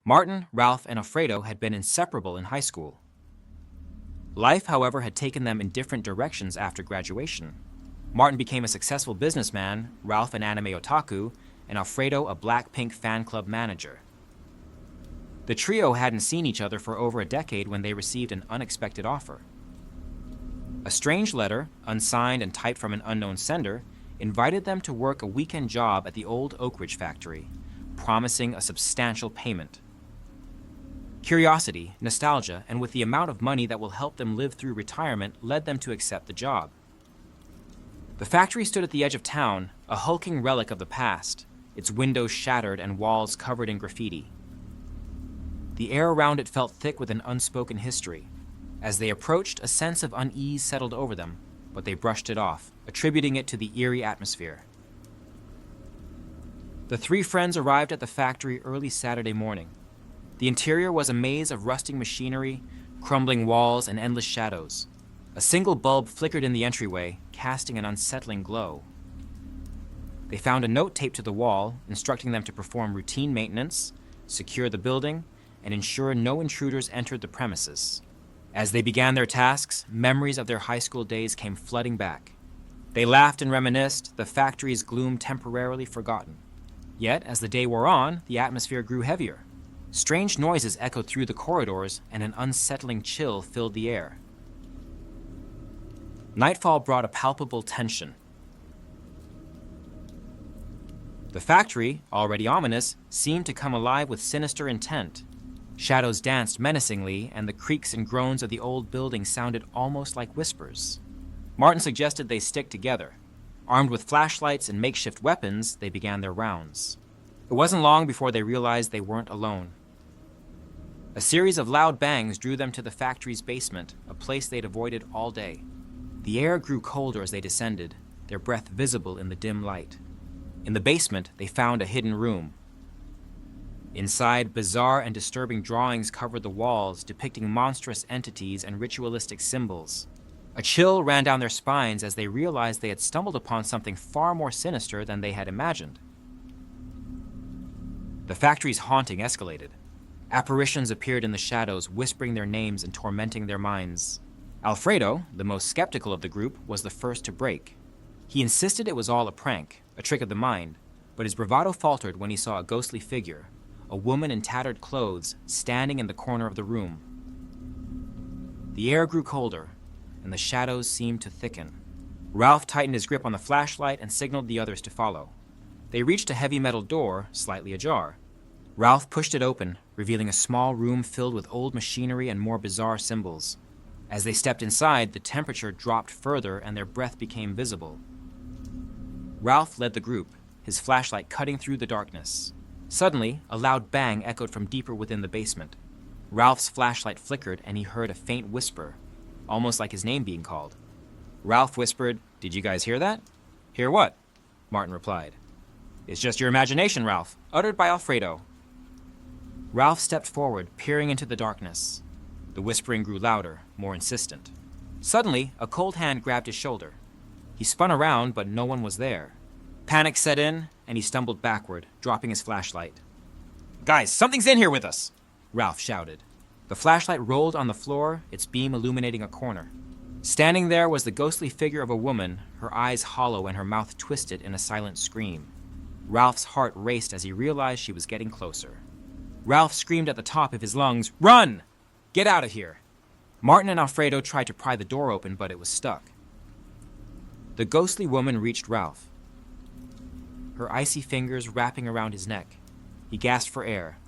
Martin, Ralph, and Alfredo had been inseparable in high school. Life, however, had taken them in different directions after graduation. Martin became a successful businessman, Ralph an anime otaku, and Alfredo a Blackpink fan club manager. The trio hadn't seen each other for over a decade when they received an unexpected offer. A strange letter, unsigned and typed from an unknown sender, invited them to work a weekend job at the old Oak Ridge factory, promising a substantial payment. Curiosity, nostalgia, and with the amount of money that will help them live through retirement led them to accept the job. The factory stood at the edge of town, a hulking relic of the past, its windows shattered and walls covered in graffiti. The air around it felt thick with an unspoken history. As they approached, a sense of unease settled over them, but they brushed it off, attributing it to the eerie atmosphere. The three friends arrived at the factory early Saturday morning. The interior was a maze of rusting machinery, crumbling walls, and endless shadows. A single bulb flickered in the entryway, casting an unsettling glow. They found a note taped to the wall, instructing them to perform routine maintenance, secure the building, and ensure no intruders entered the premises. As they began their tasks, memories of their high school days came flooding back. They laughed and reminisced, the factory's gloom temporarily forgotten. Yet, as the day wore on, the atmosphere grew heavier. Strange noises echoed through the corridors, and an unsettling chill filled the air. Nightfall brought a palpable tension. The factory, already ominous, seemed to come alive with sinister intent. Shadows danced menacingly, and the creaks and groans of the old building sounded almost like whispers. Martin suggested they stick together. Armed with flashlights and makeshift weapons, they began their rounds. It wasn't long before they realized they weren't alone. A series of loud bangs drew them to the factory's basement, a place they'd avoided all day. The air grew colder as they descended, their breath visible in the dim light. In the basement, they found a hidden room. Inside, bizarre and disturbing drawings covered the walls, depicting monstrous entities and ritualistic symbols. A chill ran down their spines as they realized they had stumbled upon something far more sinister than they had imagined. The factory's haunting escalated. Apparitions appeared in the shadows, whispering their names and tormenting their minds. Alfredo, the most skeptical of the group, was the first to break. He insisted it was all a prank, a trick of the mind, but his bravado faltered when he saw a ghostly figure, a woman in tattered clothes, standing in the corner of the room. The air grew colder, and the shadows seemed to thicken. Ralph tightened his grip on the flashlight and signaled the others to follow. They reached a heavy metal door, slightly ajar. Ralph pushed it open, revealing a small room filled with old machinery and more bizarre symbols. As they stepped inside, the temperature dropped further and their breath became visible. Ralph led the group, his flashlight cutting through the darkness. Suddenly, a loud bang echoed from deeper within the basement. Ralph's flashlight flickered and he heard a faint whisper, almost like his name being called. Ralph whispered, "Did you guys hear that?" "Hear what?" Martin replied. "It's just your imagination, Ralph," uttered by Alfredo. Ralph stepped forward, peering into the darkness. The whispering grew louder, more insistent. Suddenly, a cold hand grabbed his shoulder. He spun around, but no one was there. Panic set in, and he stumbled backward, dropping his flashlight. "Guys, something's in here with us!" Ralph shouted. The flashlight rolled on the floor, its beam illuminating a corner. Standing there was the ghostly figure of a woman, her eyes hollow and her mouth twisted in a silent scream. Ralph's heart raced as he realized she was getting closer. Ralph screamed at the top of his lungs, "Run! Get out of here!" Martin and Alfredo tried to pry the door open, but it was stuck. The ghostly woman reached Ralph, her icy fingers wrapping around his neck. He gasped for air,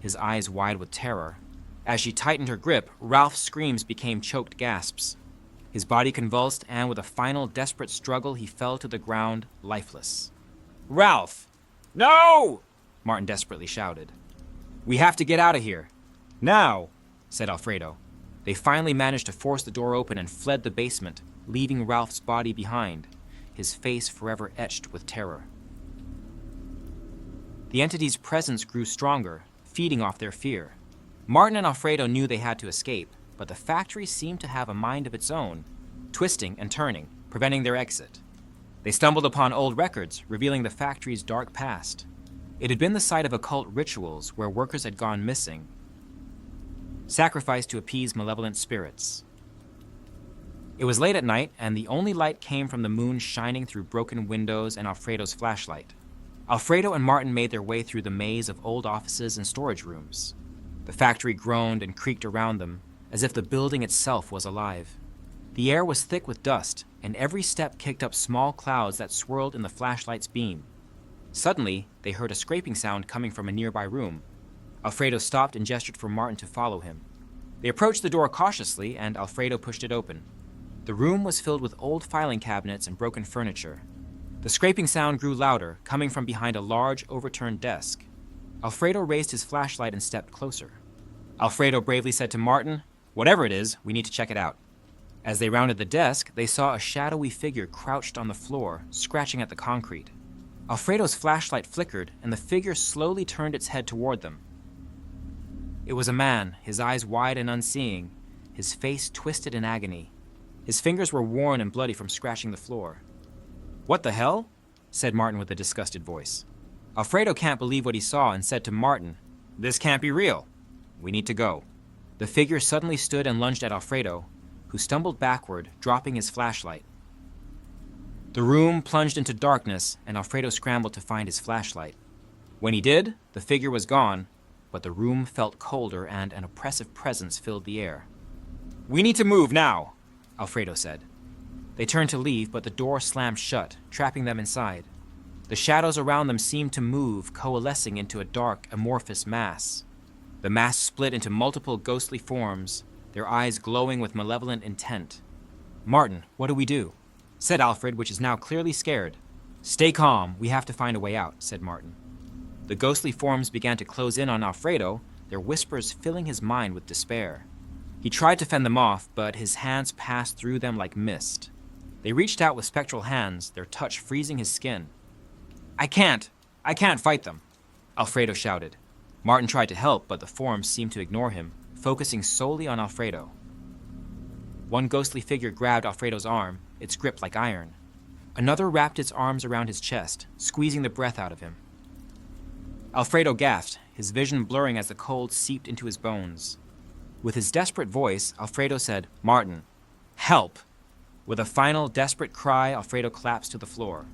his eyes wide with terror. As she tightened her grip, Ralph's screams became choked gasps. His body convulsed, and with a final desperate struggle, he fell to the ground, lifeless. "Ralph! No!" Martin desperately shouted. "We have to get out of here. Now!" said Alfredo. They finally managed to force the door open and fled the basement, leaving Ralph's body behind, his face forever etched with terror. The entity's presence grew stronger, feeding off their fear. Martin and Alfredo knew they had to escape, but the factory seemed to have a mind of its own, twisting and turning, preventing their exit. They stumbled upon old records, revealing the factory's dark past. It had been the site of occult rituals where workers had gone missing, sacrificed to appease malevolent spirits. It was late at night, and the only light came from the moon shining through broken windows and Alfredo's flashlight. Alfredo and Martin made their way through the maze of old offices and storage rooms. The factory groaned and creaked around them, as if the building itself was alive. The air was thick with dust, and every step kicked up small clouds that swirled in the flashlight's beam. Suddenly, they heard a scraping sound coming from a nearby room. Alfredo stopped and gestured for Martin to follow him. They approached the door cautiously, and Alfredo pushed it open. The room was filled with old filing cabinets and broken furniture. The scraping sound grew louder, coming from behind a large, overturned desk. Alfredo raised his flashlight and stepped closer. Alfredo bravely said to Martin, "Whatever it is, we need to check it out." As they rounded the desk, they saw a shadowy figure crouched on the floor, scratching at the concrete. Alfredo's flashlight flickered, and the figure slowly turned its head toward them. It was a man, his eyes wide and unseeing, his face twisted in agony. His fingers were worn and bloody from scratching the floor. "What the hell?" said Martin with a disgusted voice. Alfredo can't believe what he saw and said to Martin, "This can't be real. We need to go." The figure suddenly stood and lunged at Alfredo, who stumbled backward, dropping his flashlight. The room plunged into darkness, and Alfredo scrambled to find his flashlight. When he did, the figure was gone, but the room felt colder and an oppressive presence filled the air. "We need to move now," Alfredo said. They turned to leave, but the door slammed shut, trapping them inside. The shadows around them seemed to move, coalescing into a dark, amorphous mass. The mass split into multiple ghostly forms, their eyes glowing with malevolent intent. "Martin, what do we do?" said Alfred, which is now clearly scared. "Stay calm, we have to find a way out," said Martin. The ghostly forms began to close in on Alfredo, their whispers filling his mind with despair. He tried to fend them off, but his hands passed through them like mist. They reached out with spectral hands, their touch freezing his skin. I can't fight them," Alfredo shouted. Martin tried to help, but the forms seemed to ignore him, focusing solely on Alfredo. One ghostly figure grabbed Alfredo's arm, its grip like iron. Another wrapped its arms around his chest, squeezing the breath out of him. Alfredo gasped, his vision blurring as the cold seeped into his bones. With his desperate voice, Alfredo said, "Martin, help!" With a final, desperate cry, Alfredo collapsed to the floor.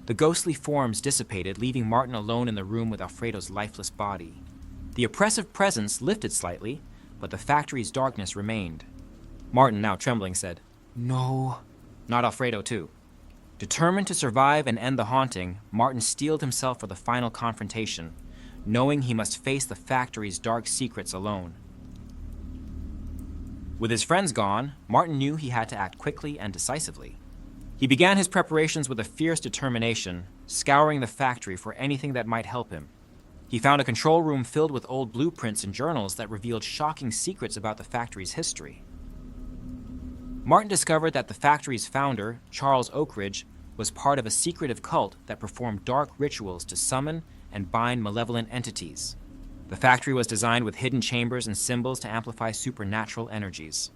The ghostly forms dissipated, leaving Martin alone in the room with Alfredo's lifeless body. The oppressive presence lifted slightly, but the factory's darkness remained. Martin, now trembling, said, "No." Not Alfredo, too. Determined to survive and end the haunting, Martin steeled himself for the final confrontation, knowing he must face the factory's dark secrets alone. With his friends gone, Martin knew he had to act quickly and decisively. He began his preparations with a fierce determination, scouring the factory for anything that might help him. He found a control room filled with old blueprints and journals that revealed shocking secrets about the factory's history. Martin discovered that the factory's founder, Charles Oakridge, was part of a secretive cult that performed dark rituals to summon and bind malevolent entities. The factory was designed with hidden chambers and symbols to amplify supernatural energies.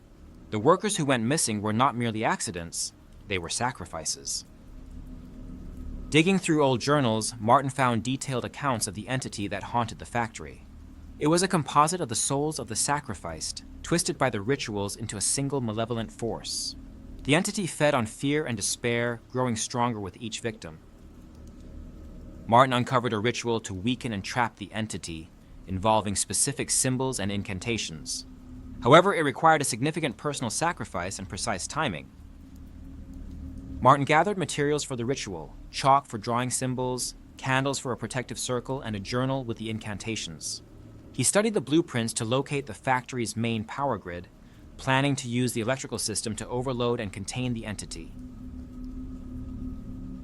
The workers who went missing were not merely accidents, they were sacrifices. Digging through old journals, Martin found detailed accounts of the entity that haunted the factory. It was a composite of the souls of the sacrificed, twisted by the rituals into a single malevolent force. The entity fed on fear and despair, growing stronger with each victim. Martin uncovered a ritual to weaken and trap the entity, involving specific symbols and incantations. However, it required a significant personal sacrifice and precise timing. Martin gathered materials for the ritual, chalk for drawing symbols, candles for a protective circle, and a journal with the incantations. He studied the blueprints to locate the factory's main power grid, planning to use the electrical system to overload and contain the entity.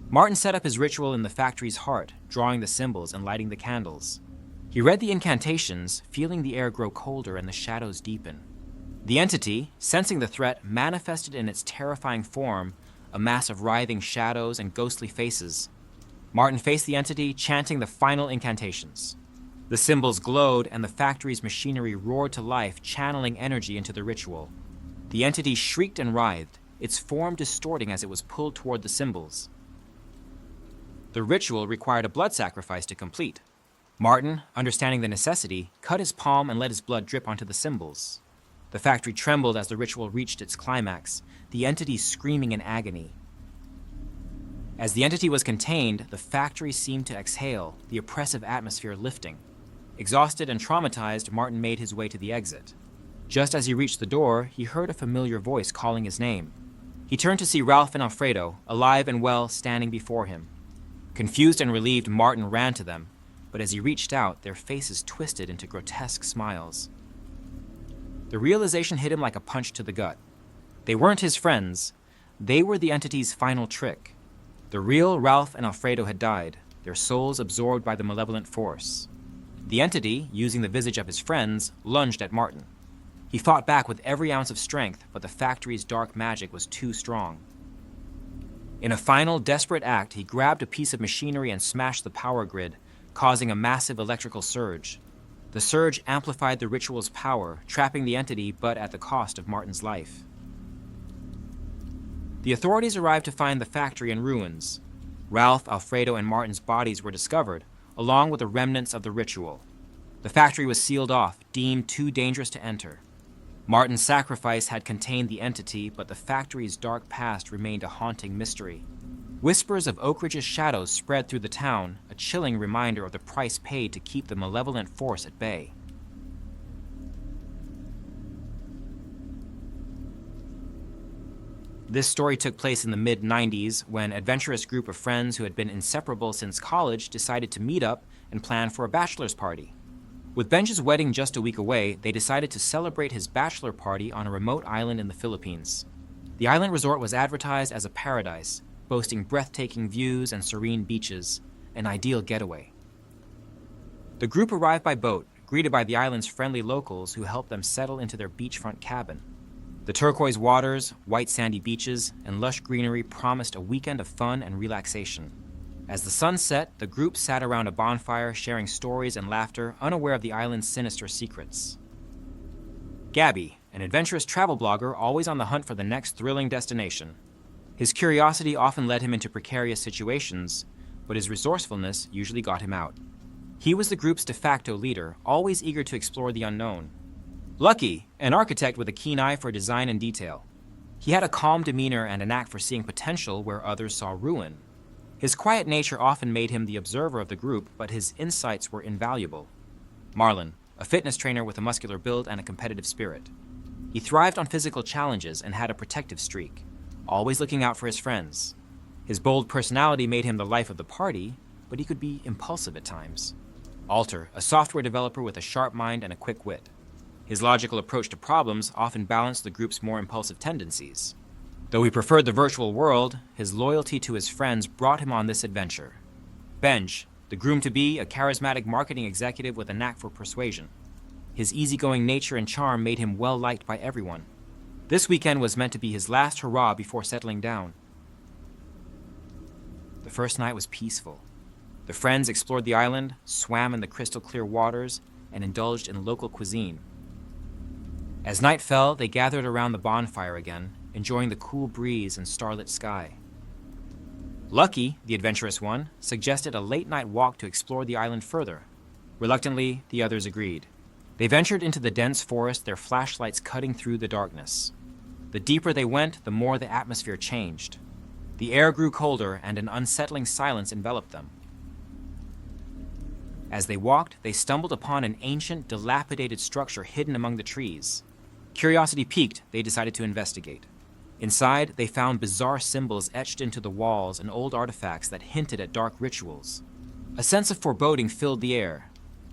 Martin set up his ritual in the factory's heart, drawing the symbols and lighting the candles. He read the incantations, feeling the air grow colder and the shadows deepen. The entity, sensing the threat, manifested in its terrifying form, a mass of writhing shadows and ghostly faces. Martin faced the entity, chanting the final incantations. The symbols glowed, and the factory's machinery roared to life, channeling energy into the ritual. The entity shrieked and writhed, its form distorting as it was pulled toward the symbols. The ritual required a blood sacrifice to complete. Martin, understanding the necessity, cut his palm and let his blood drip onto the symbols. The factory trembled as the ritual reached its climax, the entity screaming in agony. As the entity was contained, the factory seemed to exhale, the oppressive atmosphere lifting. Exhausted and traumatized, Martin made his way to the exit. Just as he reached the door, he heard a familiar voice calling his name. He turned to see Ralph and Alfredo, alive and well, standing before him. Confused and relieved, Martin ran to them, but as he reached out, their faces twisted into grotesque smiles. The realization hit him like a punch to the gut. They weren't his friends. They were the entity's final trick. The real Ralph and Alfredo had died, their souls absorbed by the malevolent force. The entity, using the visage of his friends, lunged at Martin. He fought back with every ounce of strength, but the factory's dark magic was too strong. In a final, desperate act, he grabbed a piece of machinery and smashed the power grid, causing a massive electrical surge. The surge amplified the ritual's power, trapping the entity, but at the cost of Martin's life. The authorities arrived to find the factory in ruins. Ralph, Alfredo, and Martin's bodies were discovered, along with the remnants of the ritual. The factory was sealed off, deemed too dangerous to enter. Martin's sacrifice had contained the entity, but the factory's dark past remained a haunting mystery. Whispers of Oak Ridge's shadows spread through the town, a chilling reminder of the price paid to keep the malevolent force at bay. This story took place in the mid-90s when an adventurous group of friends who had been inseparable since college decided to meet up and plan for a bachelor's party. With Benj's wedding just a week away, they decided to celebrate his bachelor party on a remote island in the Philippines. The island resort was advertised as a paradise, boasting breathtaking views and serene beaches, an ideal getaway. The group arrived by boat, greeted by the island's friendly locals who helped them settle into their beachfront cabin. The turquoise waters, white sandy beaches, and lush greenery promised a weekend of fun and relaxation. As the sun set, the group sat around a bonfire sharing stories and laughter, unaware of the island's sinister secrets. Gabby, an adventurous travel blogger always on the hunt for the next thrilling destination. His curiosity often led him into precarious situations, but his resourcefulness usually got him out. He was the group's de facto leader, always eager to explore the unknown. Lucky, an architect with a keen eye for design and detail. He had a calm demeanor and a knack for seeing potential where others saw ruin. His quiet nature often made him the observer of the group, but his insights were invaluable. Marlon, a fitness trainer with a muscular build and a competitive spirit. He thrived on physical challenges and had a protective streak, always looking out for his friends. His bold personality made him the life of the party, but he could be impulsive at times. Alter, a software developer with a sharp mind and a quick wit. His logical approach to problems often balanced the group's more impulsive tendencies. Though he preferred the virtual world, his loyalty to his friends brought him on this adventure. Benj, the groom-to-be, a charismatic marketing executive with a knack for persuasion. His easygoing nature and charm made him well-liked by everyone. This weekend was meant to be his last hurrah before settling down. The first night was peaceful. The friends explored the island, swam in the crystal-clear waters, and indulged in local cuisine. As night fell, they gathered around the bonfire again, enjoying the cool breeze and starlit sky. Lucky, the adventurous one, suggested a late-night walk to explore the island further. Reluctantly, the others agreed. They ventured into the dense forest, their flashlights cutting through the darkness. The deeper they went, the more the atmosphere changed. The air grew colder, and an unsettling silence enveloped them. As they walked, they stumbled upon an ancient, dilapidated structure hidden among the trees. Curiosity piqued, they decided to investigate. Inside, they found bizarre symbols etched into the walls and old artifacts that hinted at dark rituals. A sense of foreboding filled the air.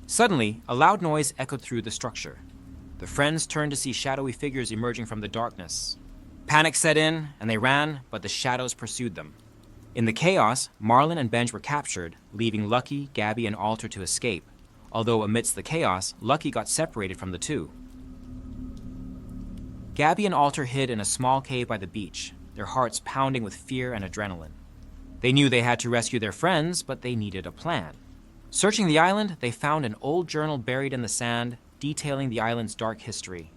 Suddenly, a loud noise echoed through the structure. The friends turned to see shadowy figures emerging from the darkness. Panic set in, and they ran, but the shadows pursued them. In the chaos, Marlon and Benj were captured, leaving Lucky, Gabby, and Alter to escape, although amidst the chaos, Lucky got separated from the two. Gabby and Alter hid in a small cave by the beach, their hearts pounding with fear and adrenaline. They knew they had to rescue their friends, but they needed a plan. Searching the island, they found an old journal buried in the sand, detailing the island's dark history.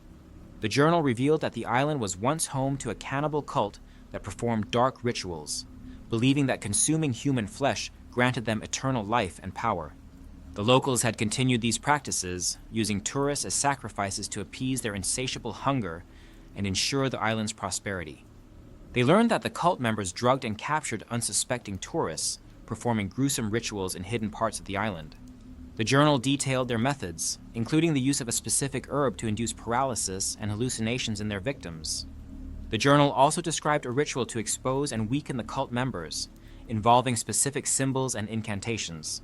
The journal revealed that the island was once home to a cannibal cult that performed dark rituals, believing that consuming human flesh granted them eternal life and power. The locals had continued these practices, using tourists as sacrifices to appease their insatiable hunger and ensure the island's prosperity. They learned that the cult members drugged and captured unsuspecting tourists, performing gruesome rituals in hidden parts of the island. The journal detailed their methods, including the use of a specific herb to induce paralysis and hallucinations in their victims. The journal also described a ritual to expose and weaken the cult members, involving specific symbols and incantations.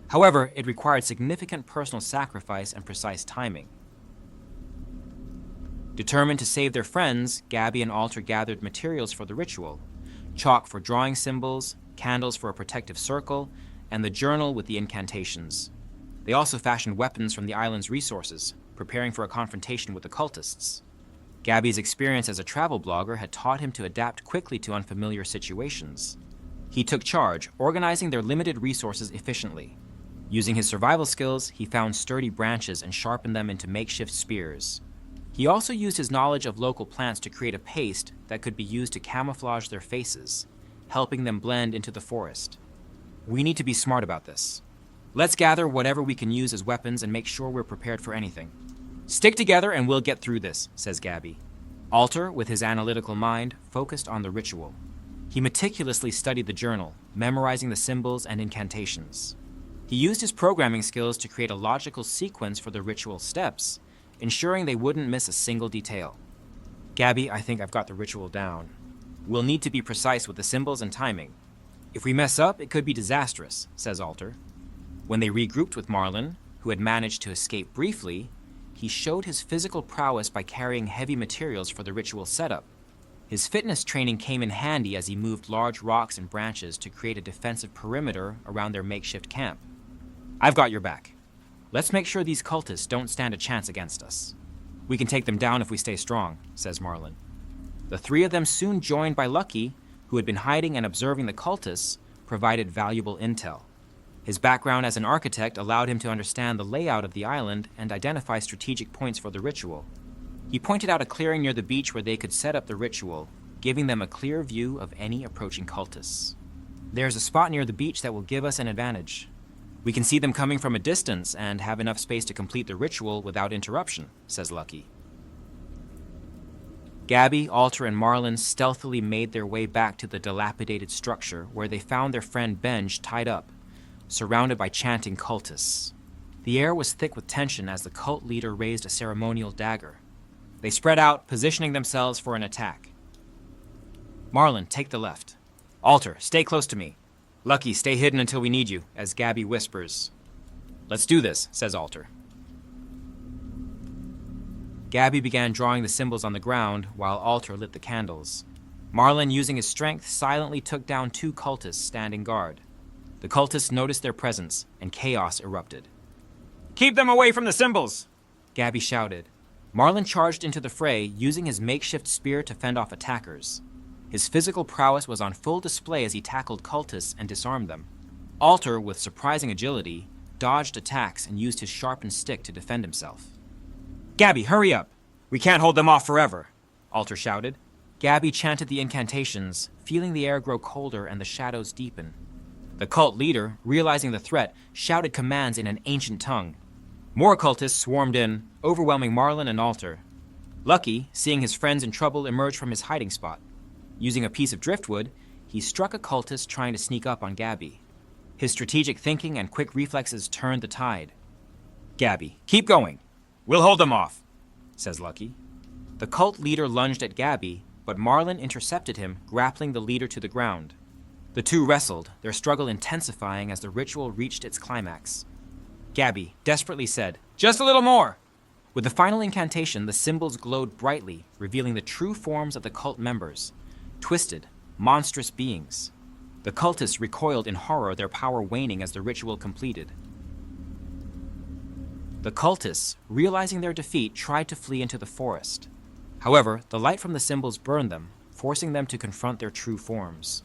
However, it required significant personal sacrifice and precise timing. Determined to save their friends, Gabby and Alter gathered materials for the ritual: chalk for drawing symbols, candles for a protective circle, and the journal with the incantations. They also fashioned weapons from the island's resources, preparing for a confrontation with the cultists. Gabby's experience as a travel blogger had taught him to adapt quickly to unfamiliar situations. He took charge, organizing their limited resources efficiently. Using his survival skills, he found sturdy branches and sharpened them into makeshift spears. He also used his knowledge of local plants to create a paste that could be used to camouflage their faces, helping them blend into the forest. We need to be smart about this. Let's gather whatever we can use as weapons and make sure we're prepared for anything. Stick together and we'll get through this, says Gabby. Alter, with his analytical mind, focused on the ritual. He meticulously studied the journal, memorizing the symbols and incantations. He used his programming skills to create a logical sequence for the ritual steps, ensuring they wouldn't miss a single detail. Gabby, I think I've got the ritual down. We'll need to be precise with the symbols and timing. If we mess up, it could be disastrous, says Alter. When they regrouped with Marlin, who had managed to escape briefly, he showed his physical prowess by carrying heavy materials for the ritual setup. His fitness training came in handy as he moved large rocks and branches to create a defensive perimeter around their makeshift camp. I've got your back. Let's make sure these cultists don't stand a chance against us. We can take them down if we stay strong, says Marlin. The three of them, soon joined by Lucky, who had been hiding and observing the cultists, provided valuable intel. His background as an architect allowed him to understand the layout of the island and identify strategic points for the ritual. He pointed out a clearing near the beach where they could set up the ritual, giving them a clear view of any approaching cultists. There's a spot near the beach that will give us an advantage. We can see them coming from a distance and have enough space to complete the ritual without interruption, says Lucky. Gabby, Alter, and Marlin stealthily made their way back to the dilapidated structure where they found their friend Benj tied up, surrounded by chanting cultists. The air was thick with tension as the cult leader raised a ceremonial dagger. They spread out, positioning themselves for an attack. Marlin, take the left. Alter, stay close to me. Lucky, stay hidden until we need you, as Gabby whispers. Let's do this, says Alter. Gabby began drawing the symbols on the ground while Alter lit the candles. Marlin, using his strength, silently took down two cultists standing guard. The cultists noticed their presence, and chaos erupted. Keep them away from the symbols, Gabby shouted. Marlin charged into the fray, using his makeshift spear to fend off attackers. His physical prowess was on full display as he tackled cultists and disarmed them. Alter, with surprising agility, dodged attacks and used his sharpened stick to defend himself. Gabby, hurry up! We can't hold them off forever, Alter shouted. Gabby chanted the incantations, feeling the air grow colder and the shadows deepen. The cult leader, realizing the threat, shouted commands in an ancient tongue. More cultists swarmed in, overwhelming Marlin and Alter. Lucky, seeing his friends in trouble, emerged from his hiding spot. Using a piece of driftwood, he struck a cultist trying to sneak up on Gabby. His strategic thinking and quick reflexes turned the tide. Gabby, keep going. We'll hold them off, says Lucky. The cult leader lunged at Gabby, but Marlin intercepted him, grappling the leader to the ground. The two wrestled, their struggle intensifying as the ritual reached its climax. Gabby desperately said, "Just a little more!" With the final incantation, the symbols glowed brightly, revealing the true forms of the cult members. Twisted, monstrous beings. The cultists recoiled in horror, their power waning as the ritual completed. The cultists, realizing their defeat, tried to flee into the forest. However, the light from the symbols burned them, forcing them to confront their true forms.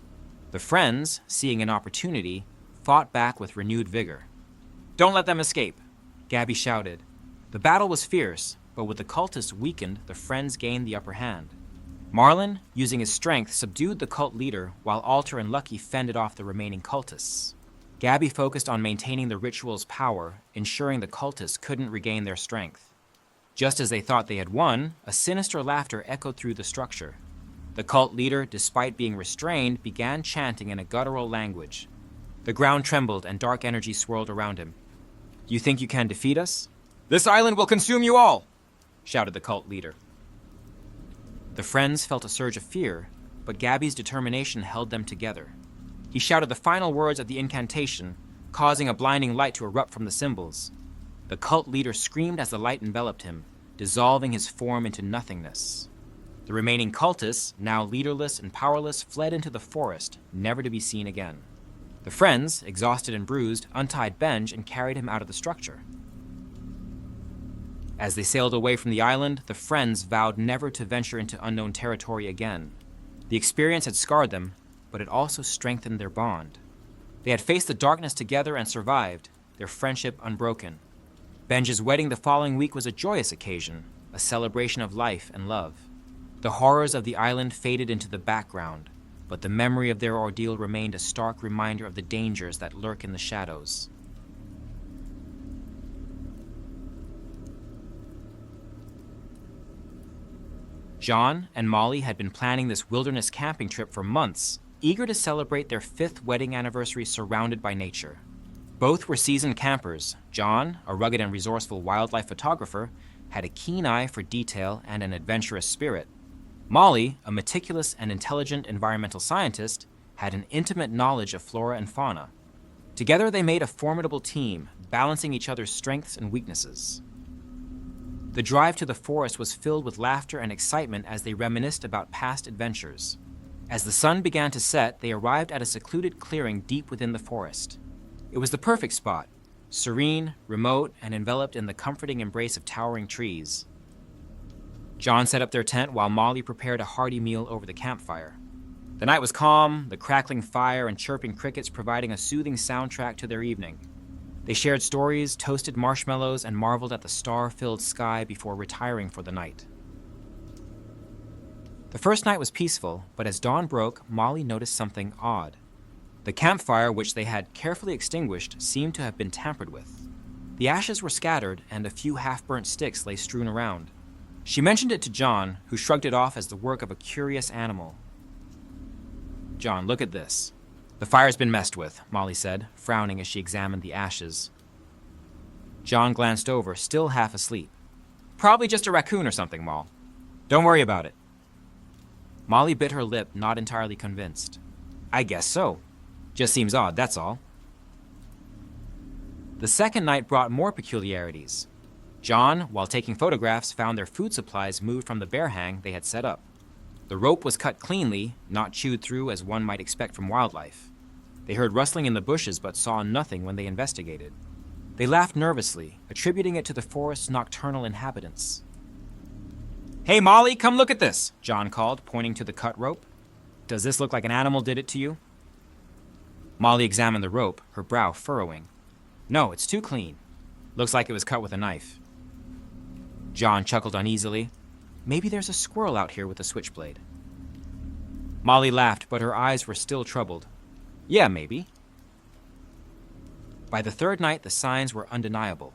The friends, seeing an opportunity, fought back with renewed vigor. "Don't let them escape," Gabby shouted. The battle was fierce, but with the cultists weakened, the friends gained the upper hand. Marlin, using his strength, subdued the cult leader, while Alter and Lucky fended off the remaining cultists. Gabby focused on maintaining the ritual's power, ensuring the cultists couldn't regain their strength. Just as they thought they had won, a sinister laughter echoed through the structure. The cult leader, despite being restrained, began chanting in a guttural language. The ground trembled and dark energy swirled around him. "You think you can defeat us? This island will consume you all!" shouted the cult leader. The friends felt a surge of fear, but Gabby's determination held them together. He shouted the final words of the incantation, causing a blinding light to erupt from the symbols. The cult leader screamed as the light enveloped him, dissolving his form into nothingness. The remaining cultists, now leaderless and powerless, fled into the forest, never to be seen again. The friends, exhausted and bruised, untied Benj and carried him out of the structure. As they sailed away from the island, the friends vowed never to venture into unknown territory again. The experience had scarred them, but it also strengthened their bond. They had faced the darkness together and survived, their friendship unbroken. Benj's wedding the following week was a joyous occasion, a celebration of life and love. The horrors of the island faded into the background, but the memory of their ordeal remained a stark reminder of the dangers that lurk in the shadows. John and Molly had been planning this wilderness camping trip for months, eager to celebrate their 5th wedding anniversary surrounded by nature. Both were seasoned campers. John, a rugged and resourceful wildlife photographer, had a keen eye for detail and an adventurous spirit. Molly, a meticulous and intelligent environmental scientist, had an intimate knowledge of flora and fauna. Together they made a formidable team, balancing each other's strengths and weaknesses. The drive to the forest was filled with laughter and excitement as they reminisced about past adventures. As the sun began to set, they arrived at a secluded clearing deep within the forest. It was the perfect spot, serene, remote, and enveloped in the comforting embrace of towering trees. John set up their tent while Molly prepared a hearty meal over the campfire. The night was calm, the crackling fire and chirping crickets providing a soothing soundtrack to their evening. They shared stories, toasted marshmallows, and marveled at the star-filled sky before retiring for the night. The first night was peaceful, but as dawn broke, Molly noticed something odd. The campfire, which they had carefully extinguished, seemed to have been tampered with. The ashes were scattered, and a few half-burnt sticks lay strewn around. She mentioned it to John, who shrugged it off as the work of a curious animal. "John, look at this." "The fire's been messed with," Molly said, frowning as she examined the ashes. John glanced over, still half asleep. "Probably just a raccoon or something, Moll. Don't worry about it." Molly bit her lip, not entirely convinced. "I guess so. Just seems odd, that's all." The second night brought more peculiarities. John, while taking photographs, found their food supplies moved from the bear hang they had set up. The rope was cut cleanly, not chewed through as one might expect from wildlife. They heard rustling in the bushes but saw nothing when they investigated. They laughed nervously, attributing it to the forest's nocturnal inhabitants. "Hey, Molly, come look at this," John called, pointing to the cut rope. "Does this look like an animal did it to you?" Molly examined the rope, her brow furrowing. "No, it's too clean. Looks like it was cut with a knife." John chuckled uneasily. "Maybe there's a squirrel out here with a switchblade." Molly laughed, but her eyes were still troubled. "Yeah, maybe." By the third night, the signs were undeniable.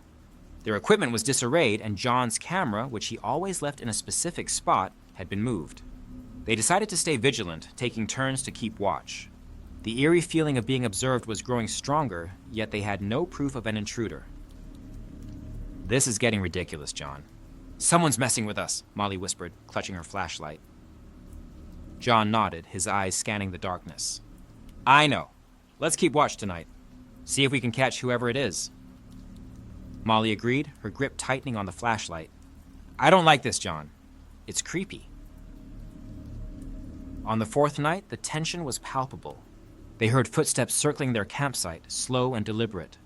Their equipment was disarrayed, and John's camera, which he always left in a specific spot, had been moved. They decided to stay vigilant, taking turns to keep watch. The eerie feeling of being observed was growing stronger, yet they had no proof of an intruder. "This is getting ridiculous, John." "Someone's messing with us," Molly whispered, clutching her flashlight. John nodded, his eyes scanning the darkness. "I know. Let's keep watch tonight. See if we can catch whoever it is." Molly agreed, her grip tightening on the flashlight. "I don't like this, John. It's creepy." On the fourth night, the tension was palpable. They heard footsteps circling their campsite, slow and deliberate.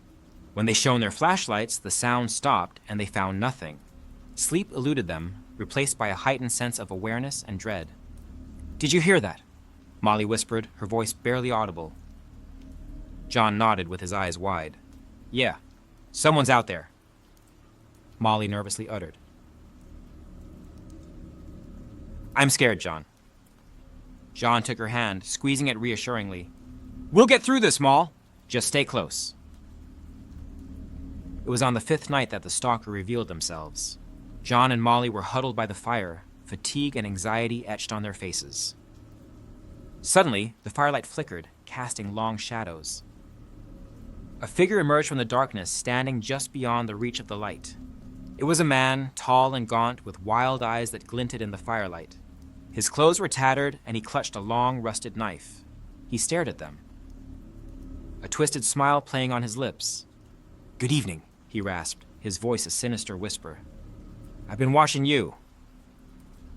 When they shone their flashlights, the sound stopped and they found nothing. Sleep eluded them, replaced by a heightened sense of awareness and dread. "Did you hear that?" Molly whispered, her voice barely audible. John nodded with his eyes wide. "Yeah, someone's out there," Molly nervously uttered. "I'm scared, John." John took her hand, squeezing it reassuringly. "We'll get through this, Moll. Just stay close. It was on the 5th night that the stalker revealed themselves. John and Molly were huddled by the fire, fatigue and anxiety etched on their faces. Suddenly, the firelight flickered, casting long shadows. A figure emerged from the darkness, standing just beyond the reach of the light. It was a man, tall and gaunt, with wild eyes that glinted in the firelight. His clothes were tattered, and he clutched a long, rusted knife. He stared at them, a twisted smile playing on his lips. "Good evening," he rasped, his voice a sinister whisper. "I've been watching you."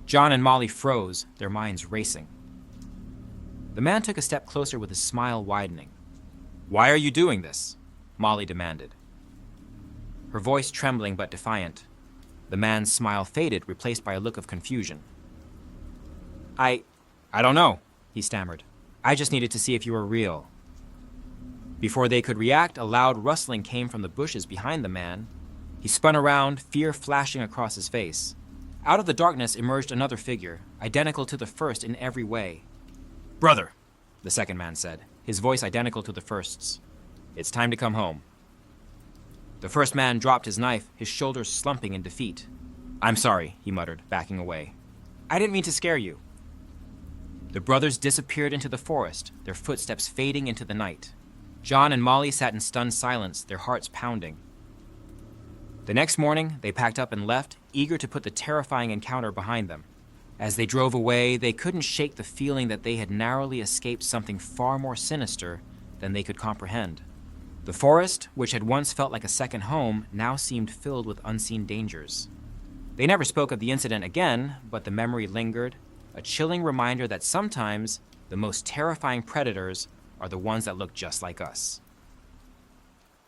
John and Molly froze, their minds racing. The man took a step closer with his smile widening. "Why are you doing this?" Molly demanded, her voice trembling but defiant. The man's smile faded, replaced by a look of confusion. I don't know," he stammered. "I just needed to see if you were real." Before they could react, a loud rustling came from the bushes behind the man. He spun around, fear flashing across his face. Out of the darkness emerged another figure, identical to the first in every way. "Brother," the second man said, his voice identical to the first's. "It's time to come home." The first man dropped his knife, his shoulders slumping in defeat. "I'm sorry," he muttered, backing away. "I didn't mean to scare you." The brothers disappeared into the forest, their footsteps fading into the night. John and Molly sat in stunned silence, their hearts pounding. The next morning, they packed up and left, eager to put the terrifying encounter behind them. As they drove away, they couldn't shake the feeling that they had narrowly escaped something far more sinister than they could comprehend. The forest, which had once felt like a second home, now seemed filled with unseen dangers. They never spoke of the incident again, but the memory lingered, a chilling reminder that sometimes the most terrifying predators are the ones that look just like us.